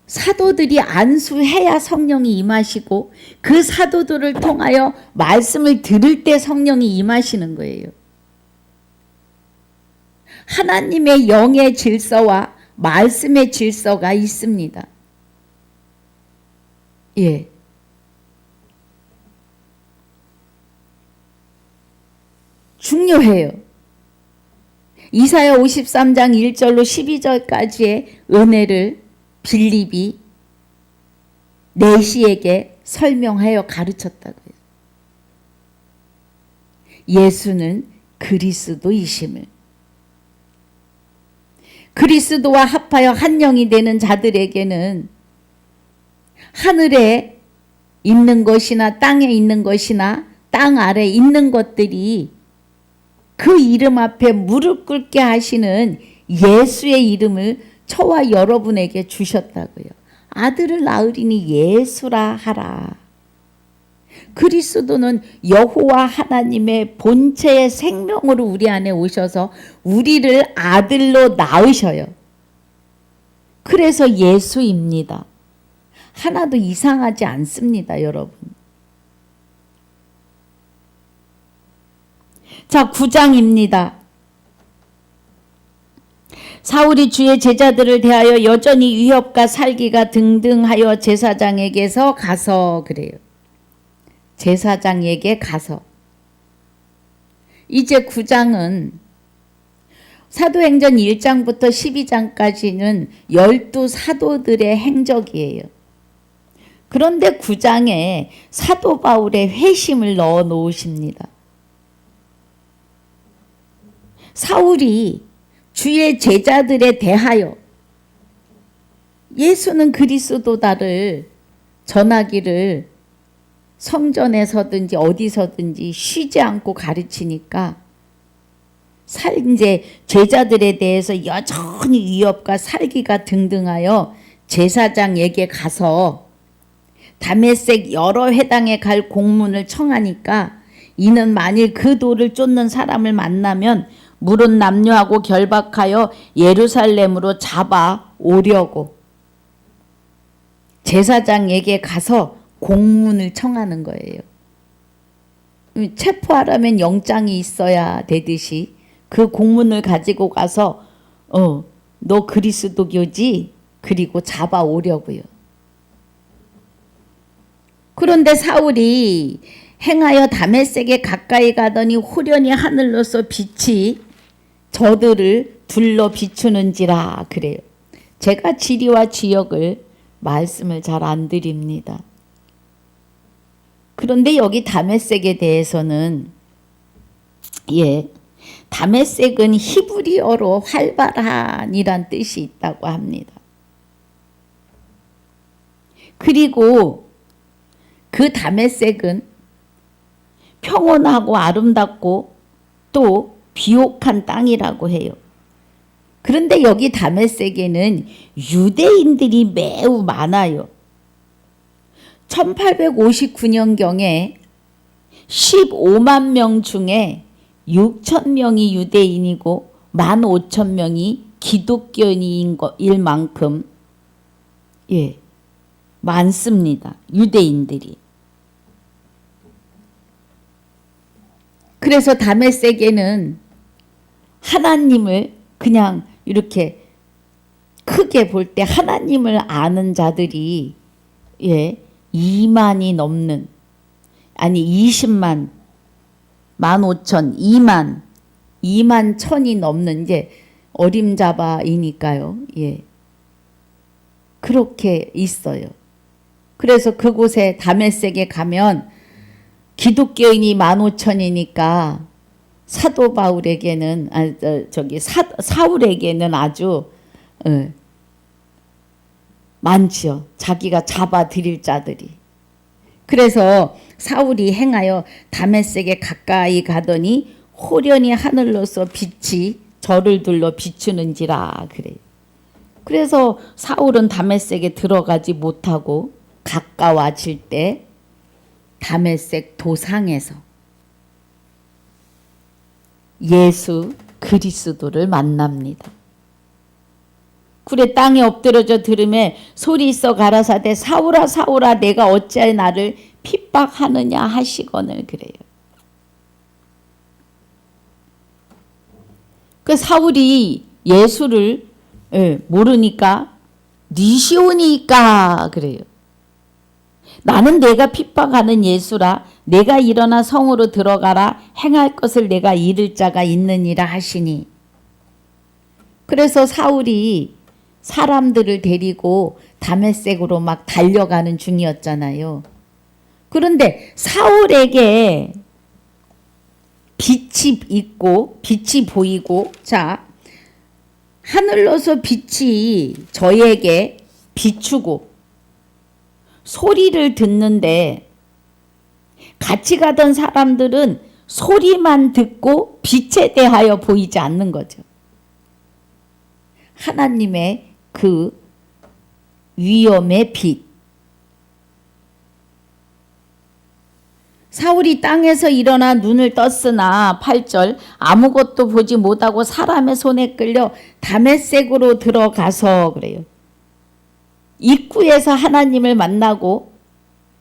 S1: 사도들이 안수해야 성령이 임하시고 그 사도들을 통하여 말씀을 들을 때 성령이 임하시는 거예요. 하나님의 영의 질서와 말씀의 질서가 있습니다. 예. 중요해요. 이사야 53장 1절로 12절까지의 은혜를 빌립이 내시에게 설명하여 가르쳤다고요. 예수는 그리스도이심을. 그리스도와 합하여 한 영이 되는 자들에게는 하늘에 있는 것이나 땅에 있는 것이나 땅 아래 있는 것들이 그 이름 앞에 무릎 꿇게 하시는 예수의 이름을 저와 여러분에게 주셨다고요. 아들을 낳으리니 예수라 하라. 그리스도는 여호와 하나님의 본체의 생명으로 우리 안에 오셔서 우리를 아들로 낳으셔요. 그래서 예수입니다. 하나도 이상하지 않습니다, 여러분. 자, 9장입니다. 사울이 주의 제자들을 대하여 여전히 위협과 살기가 등등하여 제사장에게서 가서 그래요. 제사장에게 가서. 이제 9장은 사도행전 1장부터 12장까지는 12 사도들의 행적이에요. 그런데 9장에 사도 바울의 회심을 넣어 놓으십니다. 사울이 주의 제자들에 대하여 예수는 그리스도다를 전하기를 성전에서든지 어디서든지 쉬지 않고 가르치니까 이제 제자들에 대해서 여전히 위협과 살기가 등등하여 제사장에게 가서 다메섹 여러 회당에 갈 공문을 청하니까 이는 만일 그 돌을 쫓는 사람을 만나면 물은 남녀하고 결박하여 예루살렘으로 잡아 오려고 제사장에게 가서 공문을 청하는 거예요. 체포하려면 영장이 있어야 되듯이 그 공문을 가지고 가서 너 그리스도교지? 그리고 잡아 오려고요. 그런데 사울이 행하여 다메섹에 가까이 가더니 후련히 하늘로서 빛이 저들을 둘러 비추는지라 그래요. 제가 지리와 지역을 말씀을 잘 안 드립니다. 그런데 여기 다메섹에 대해서는 다메섹은 히브리어로 활발한이란 뜻이 있다고 합니다. 그리고 그 다메섹은 평온하고 아름답고 또 비옥한 땅이라고 해요. 그런데 여기 다메섹에는 유대인들이 매우 많아요. 1859년경에 15만 명 중에 6천 명이 유대인이고 15,000명이 기독교인일 만큼 많습니다. 유대인들이. 그래서 다메섹에는 하나님을 그냥 이렇게 크게 볼 때 하나님을 아는 자들이 2만이 넘는, 아니 20만, 15,000, 2만 1,000이 넘는 이제 어림잡아이니까요. 그렇게 있어요. 그래서 그곳에 다메섹에 가면 기독교인이 15,000이니까 사도 바울에게는 사울에게는 아주 많지요. 자기가 잡아들일 자들이. 그래서 사울이 행하여 다메섹에 가까이 가더니 호련히 하늘로서 빛이 저를 둘러 비추는지라 그래요. 그래서 사울은 다메섹에 들어가지 못하고 가까워질 때 다메섹 도상에서 예수 그리스도를 만납니다. 굴에 땅에 엎드려져 들음에 소리 있어 가라사대 사울아 사울아 내가 어찌하여 나를 핍박하느냐 하시거늘 그래요. 그 사울이 예수를 모르니까 니시오니까 그래요. 나는 내가 핍박하는 예수라 내가 일어나 성으로 들어가라 행할 것을 내가 이를 자가 있느니라 하시니. 그래서 사울이 사람들을 데리고 다메섹으로 막 달려가는 중이었잖아요. 그런데 사울에게 빛이 있고 빛이 보이고 자 하늘로서 빛이 저에게 비추고 소리를 듣는데 같이 가던 사람들은 소리만 듣고 빛에 대하여 보이지 않는 거죠. 하나님의 그 위엄의 빛. 사울이 땅에서 일어나 눈을 떴으나 8절 아무것도 보지 못하고 사람의 손에 끌려 다메섹으로 들어가서 그래요. 입구에서 하나님을 만나고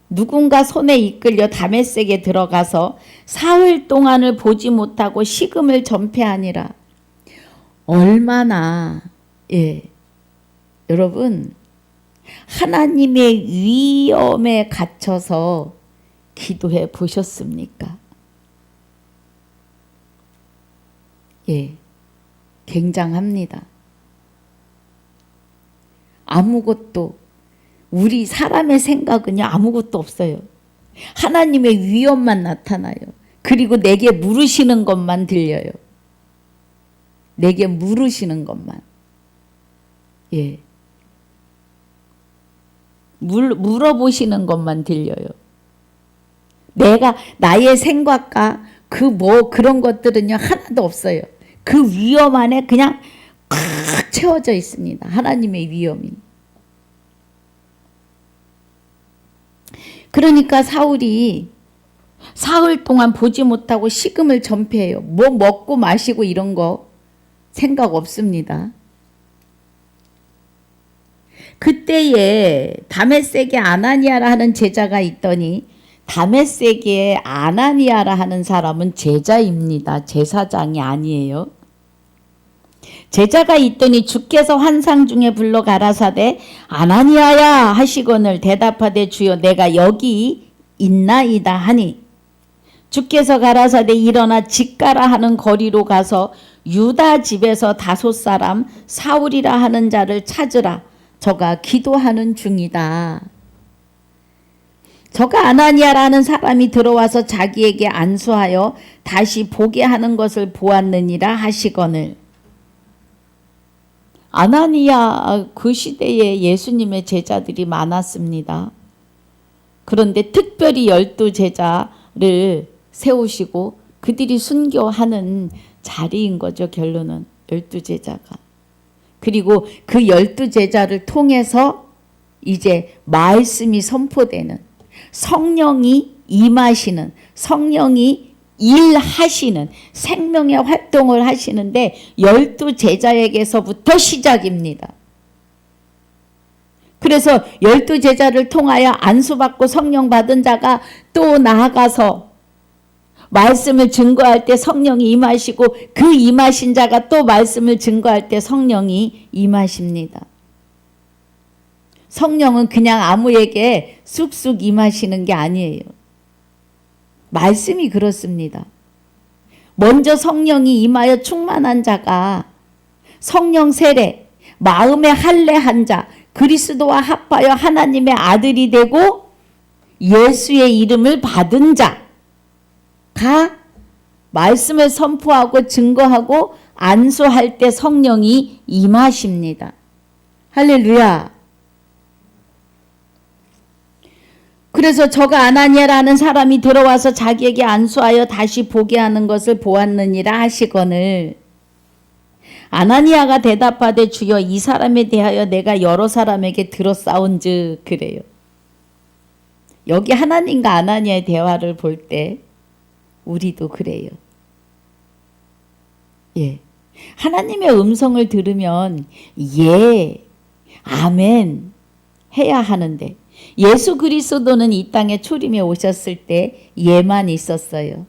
S1: 누군가 손에 이끌려 다메섹에 들어가서 사흘 동안을 보지 못하고 식음을 전폐하니라. 얼마나 여러분 하나님의 위엄에 갇혀서 기도해 보셨습니까? 굉장합니다. 아무것도 우리 사람의 생각은요 아무것도 없어요. 하나님의 위엄만 나타나요. 그리고 내게 물으시는 것만 들려요. 내게 물으시는 것만. 물어보시는 것만 들려요. 내가 나의 생각과 그런 것들은요 하나도 없어요. 그 위엄 안에 그냥 꽉 채워져 있습니다. 하나님의 위엄이. 그러니까 사울이 사흘 동안 보지 못하고 식음을 전폐해요. 뭐 먹고 마시고 이런 거 생각 없습니다. 그때에 다메섹에 아나니아라 하는 제자가 있더니 다메섹에 아나니아라 하는 사람은 제자입니다. 제사장이 아니에요. 제자가 있더니 주께서 환상 중에 불러 가라사대 아나니아야 하시거늘 대답하되 주여 내가 여기 있나이다 하니 주께서 가라사대 일어나 직가라 하는 거리로 가서 유다 집에서 5사람 사울이라 하는 자를 찾으라. 저가 기도하는 중이다. 저가 아나니아라는 사람이 들어와서 자기에게 안수하여 다시 보게 하는 것을 보았느니라 하시거늘. 아나니아 그 시대에 예수님의 제자들이 많았습니다. 그런데 특별히 12제자를 세우시고 그들이 순교하는 자리인 거죠. 결론은 12제자가. 그리고 그 12제자를 통해서 이제 말씀이 선포되는 성령이 임하시는 성령이 일하시는 생명의 활동을 하시는데 12제자에게서부터 시작입니다. 그래서 12제자를 통하여 안수받고 성령 받은 자가 또 나아가서 말씀을 증거할 때 성령이 임하시고 그 임하신 자가 또 말씀을 증거할 때 성령이 임하십니다. 성령은 그냥 아무에게 쑥쑥 임하시는 게 아니에요. 말씀이 그렇습니다. 먼저 성령이 임하여 충만한 자가 성령 세례, 마음의 할례한 자, 그리스도와 합하여 하나님의 아들이 되고 예수의 이름을 받은 자가 말씀을 선포하고 증거하고 안수할 때 성령이 임하십니다. 할렐루야. 그래서 저가 아나니아라는 사람이 들어와서 자기에게 안수하여 다시 보게 하는 것을 보았느니라 하시거늘 아나니아가 대답하되 주여 이 사람에 대하여 내가 여러 사람에게 들었사온즉 그래요. 여기 하나님과 아나니아의 대화를 볼 때 우리도 그래요. 예. 하나님의 음성을 들으면 예, 아멘 해야 하는데 예수 그리스도는 이 땅에 초림에 오셨을 때 예만 있었어요.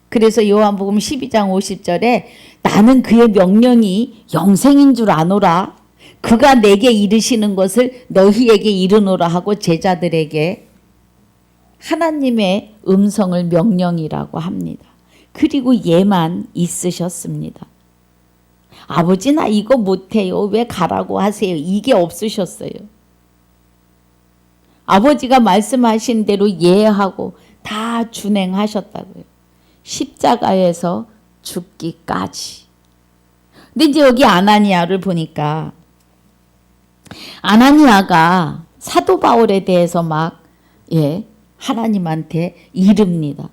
S1: 그래서 요한복음 12장 50절에 나는 그의 명령이 영생인 줄 아노라. 그가 내게 이르시는 것을 너희에게 이르노라 하고 제자들에게 하나님의 음성을 명령이라고 합니다. 그리고 예만 있으셨습니다. 아버지 나 이거 못해요. 왜 가라고 하세요? 이게 없으셨어요. 아버지가 말씀하신 대로 예하고 다 준행하셨다고요. 십자가에서 죽기까지. 근데 이제 여기 아나니아를 보니까 아나니아가 사도 바울에 대해서 막 하나님한테 이릅니다.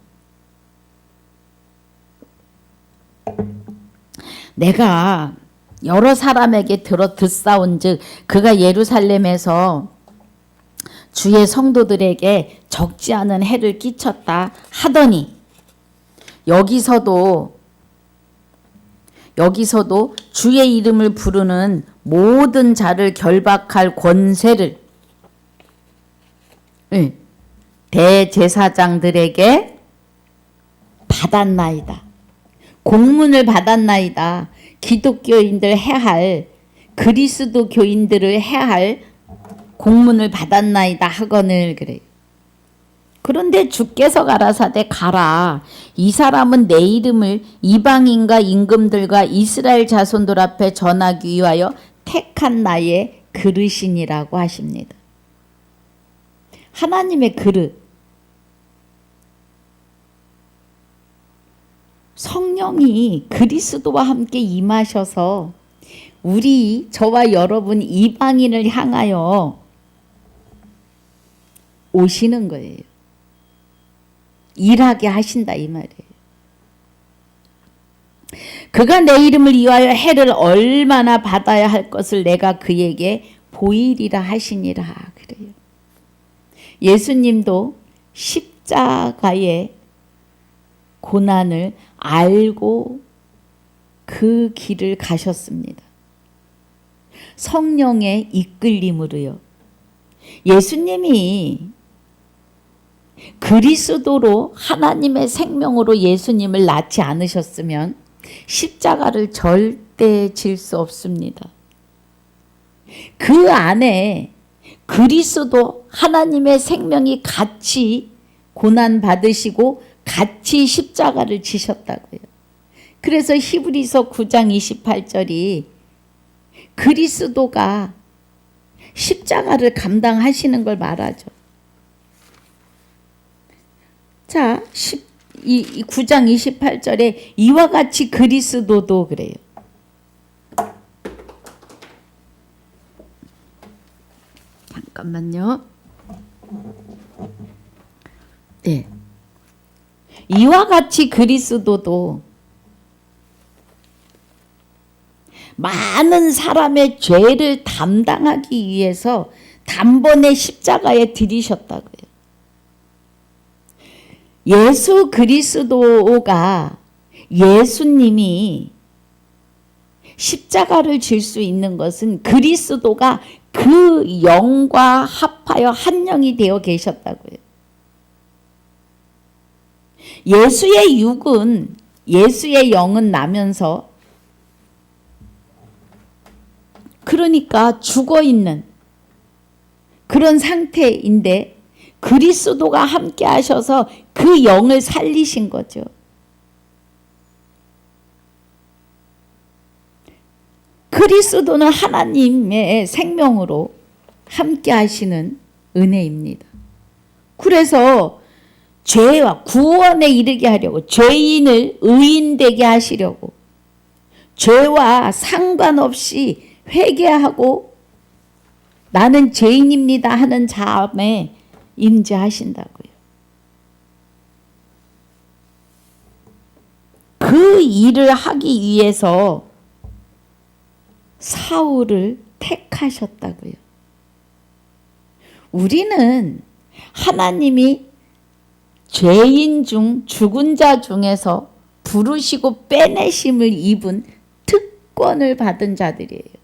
S1: 내가 여러 사람에게 듣사온즉 그가 예루살렘에서 주의 성도들에게 적지 않은 해를 끼쳤다 하더니 여기서도 주의 이름을 부르는 모든 자를 결박할 권세를 대제사장들에게 받았나이다. 공문을 받았나이다. 기독교인들 해할 그리스도 교인들을 해할 공문을 받았나이다 하거늘 그래요. 그런데 주께서 가라사대 가라. 이 사람은 내 이름을 이방인과 임금들과 이스라엘 자손들 앞에 전하기 위하여 택한 나의 그릇이니라고 하십니다. 하나님의 그릇. 성령이 그리스도와 함께 임하셔서 저와 여러분 이방인을 향하여 오시는 거예요. 일하게 하신다 이 말이에요. 그가 내 이름을 위하여 해를 얼마나 받아야 할 것을 내가 그에게 보이리라 하시니라 그래요. 예수님도 십자가의 고난을 알고 그 길을 가셨습니다. 성령의 이끌림으로요. 예수님이 그리스도로 하나님의 생명으로 예수님을 낳지 않으셨으면 십자가를 절대 질 수 없습니다. 그 안에 그리스도 하나님의 생명이 같이 고난 받으시고 같이 십자가를 지셨다고요. 그래서 히브리서 9장 28절이 그리스도가 십자가를 감당하시는 걸 말하죠. 자, 9장 28절에 이와 같이 그리스도도 그래요. 잠깐만요. 네. 이와 같이 그리스도도 많은 사람의 죄를 담당하기 위해서 단번에 십자가에 들이셨다고요. 예수 그리스도가 예수님이 십자가를 질 수 있는 것은 그리스도가 그 영과 합하여 한 영이 되어 계셨다고요. 예수의 육은 예수의 영은 나면서 그러니까 죽어 있는 그런 상태인데 그리스도가 함께 하셔서 그 영을 살리신 거죠. 그리스도는 하나님의 생명으로 함께 하시는 은혜입니다. 그래서 죄와 구원에 이르게 하려고 죄인을 의인되게 하시려고 죄와 상관없이 회개하고 나는 죄인입니다 하는 자음에 임재하신다고요. 그 일을 하기 위해서 사울을 택하셨다고요. 우리는 하나님이 죄인 중 죽은 자 중에서 부르시고 빼내심을 입은 특권을 받은 자들이에요.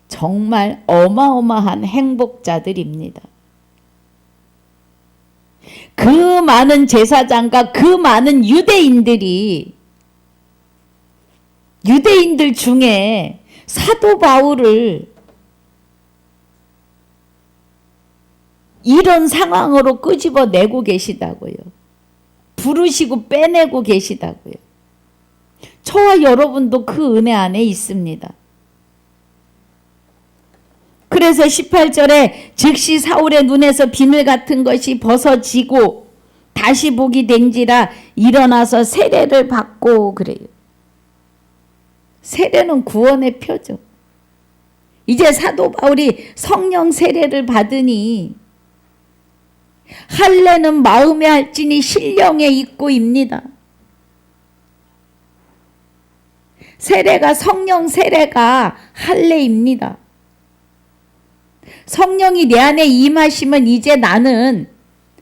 S1: 정말 어마어마한 행복자들입니다. 그 많은 제사장과 그 많은 유대인들 중에 사도 바울을 이런 상황으로 끄집어내고 계시다고요. 부르시고 빼내고 계시다고요. 저와 여러분도 그 은혜 안에 있습니다. 그래서 18절에 즉시 사울의 눈에서 비늘 같은 것이 벗어지고 다시 보기 된지라 일어나서 세례를 받고 그래요. 세례는 구원의 표죠. 이제 사도 바울이 성령 세례를 받으니 할례는 마음에 할지니 신령에 있고입니다. 세례가 성령 세례가 할례입니다. 성령이 내 안에 임하시면 이제 나는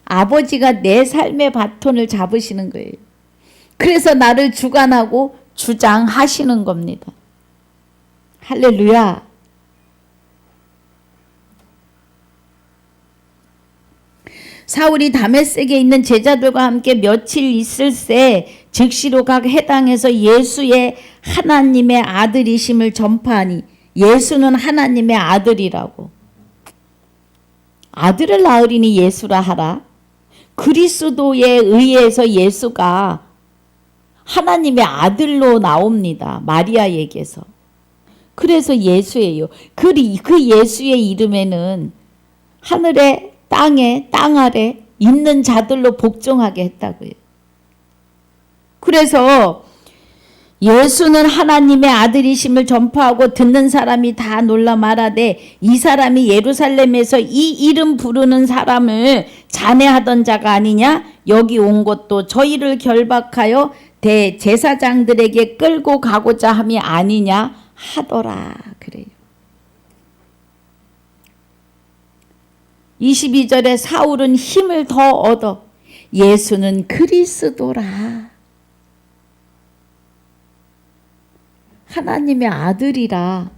S1: 아버지가 내 삶의 바톤을 잡으시는 거예요. 그래서 나를 주관하고 주장하시는 겁니다. 할렐루야. 사울이 다메섹에 있는 제자들과 함께 며칠 있을 새 즉시로 각 해당에서 예수의 하나님의 아들이심을 전파하니 예수는 하나님의 아들이라고. 아들을 낳으리니 예수라 하라. 그리스도에 의해서 예수가 하나님의 아들로 나옵니다. 마리아에게서. 그래서 예수예요. 그 예수의 이름에는 하늘에 땅에 땅 아래 있는 자들로 복종하게 했다고요. 그래서 예수는 하나님의 아들이심을 전파하고 듣는 사람이 다 놀라 말하되 이 사람이 예루살렘에서 이 이름 부르는 사람을 잔해하던 자가 아니냐? 여기 온 것도 저희를 결박하여 대제사장들에게 끌고 가고자 함이 아니냐 하더라 그래요. 22절에 사울은 힘을 더 얻어 예수는 그리스도라. 하나님의 아들이라.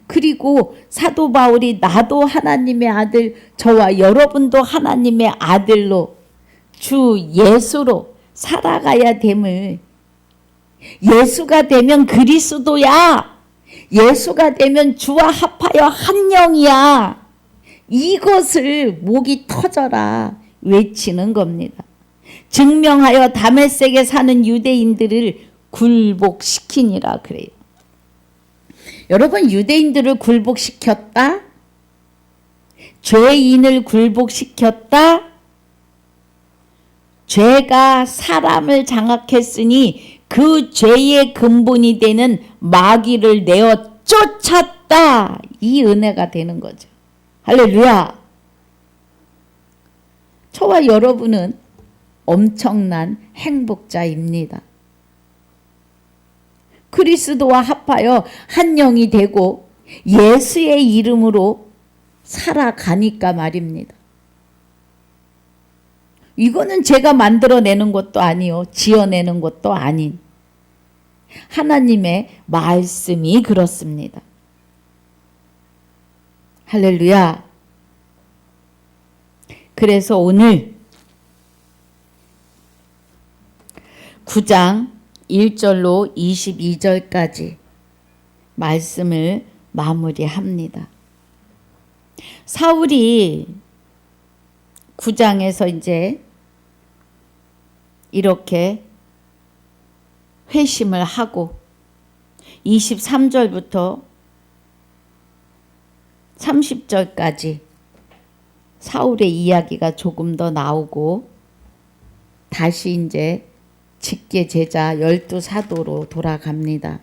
S1: 그리고 사도 바울이 나도 하나님의 아들, 저와 여러분도 하나님의 아들로 주 예수로 살아가야 됨을, 예수가 되면 그리스도야. 예수가 되면 주와 합하여 한 영이야. 이것을 목이 터져라 외치는 겁니다. 증명하여 다메섹에 사는 유대인들을 굴복시키니라 그래요. 여러분, 유대인들을 굴복시켰다? 죄인을 굴복시켰다? 죄가 사람을 장악했으니 그 죄의 근본이 되는 마귀를 내어 쫓았다. 이 은혜가 되는 거죠. 할렐루야. 저와 여러분은 엄청난 행복자입니다. 그리스도와 합하여 한 영이 되고 예수의 이름으로 살아가니까 말입니다. 이거는 제가 만들어내는 것도 아니요, 지어내는 것도 아닌 하나님의 말씀이 그렇습니다. 할렐루야. 그래서 오늘 9장 1절로 22절까지 말씀을 마무리합니다. 사울이 9장에서 이제 이렇게 회심을 하고 23절부터 30절까지 사울의 이야기가 조금 더 나오고 다시 이제 직계 제자 12사도로 돌아갑니다.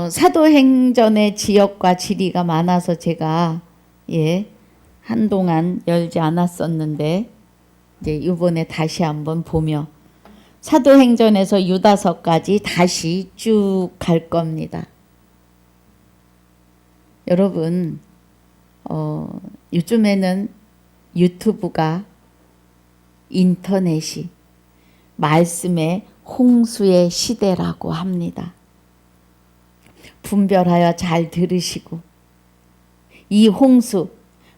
S1: 사도행전의 지역과 지리가 많아서 제가 한동안 열지 않았었는데 이제 이번에 다시 한번 보며 사도행전에서 유다서까지 다시 쭉 갈 겁니다. 여러분, 요즘에는 유튜브가 인터넷이 말씀의 홍수의 시대라고 합니다. 분별하여 잘 들으시고 이 홍수,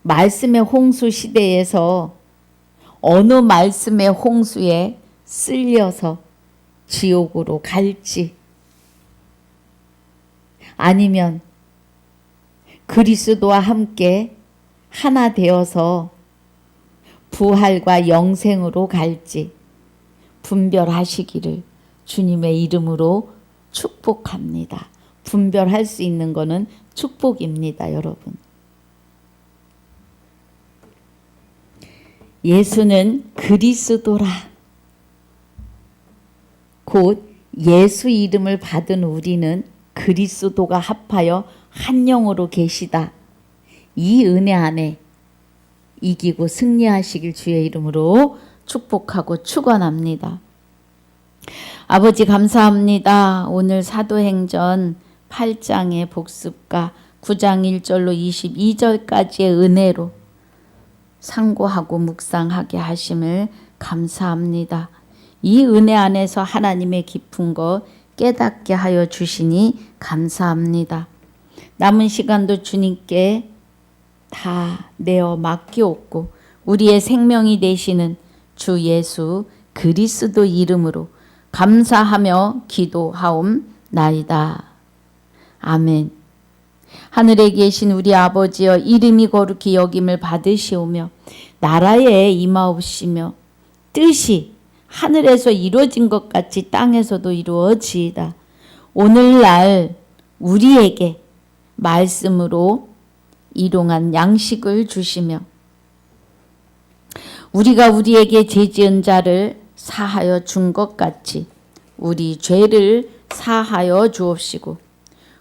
S1: 말씀의 홍수 시대에서 어느 말씀의 홍수에 쓸려서 지옥으로 갈지 아니면 그리스도와 함께 하나 되어서 부활과 영생으로 갈지 분별하시기를 주님의 이름으로 축복합니다. 분별할 수 있는 것은 축복입니다, 여러분. 예수는 그리스도라. 곧 예수 이름을 받은 우리는 그리스도가 합하여 한 영으로 계시다. 이 은혜 안에 이기고 승리하시길 주의 이름으로 축복하고 축원합니다. 아버지 감사합니다. 오늘 사도행전 8장의 복습과 9장 1절로 22절까지의 은혜로 상고하고 묵상하게 하심을 감사합니다. 이 은혜 안에서 하나님의 깊은 것 깨닫게 하여 주시니 감사합니다. 남은 시간도 주님께 다 내어 맡기옵고 우리의 생명이 되시는 주 예수 그리스도 이름으로 감사하며 기도하옵나이다. 아멘. 하늘에 계신 우리 아버지여 이름이 거룩히 여김을 받으시오며 나라에 임하옵시며 뜻이 하늘에서 이루어진 것 같이 땅에서도 이루어지이다. 오늘날 우리에게 말씀으로 일용한 양식을 주시며 우리가 우리에게 죄지은 자를 사하여 준 것 같이 우리 죄를 사하여 주옵시고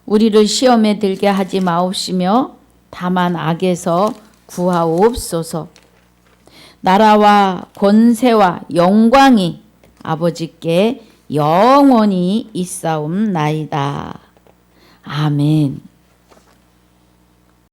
S1: 우리를 시험에 들게 하지 마옵시며 다만 악에서 구하옵소서. 나라와 권세와 영광이 아버지께 영원히 있사옵나이다. 아멘.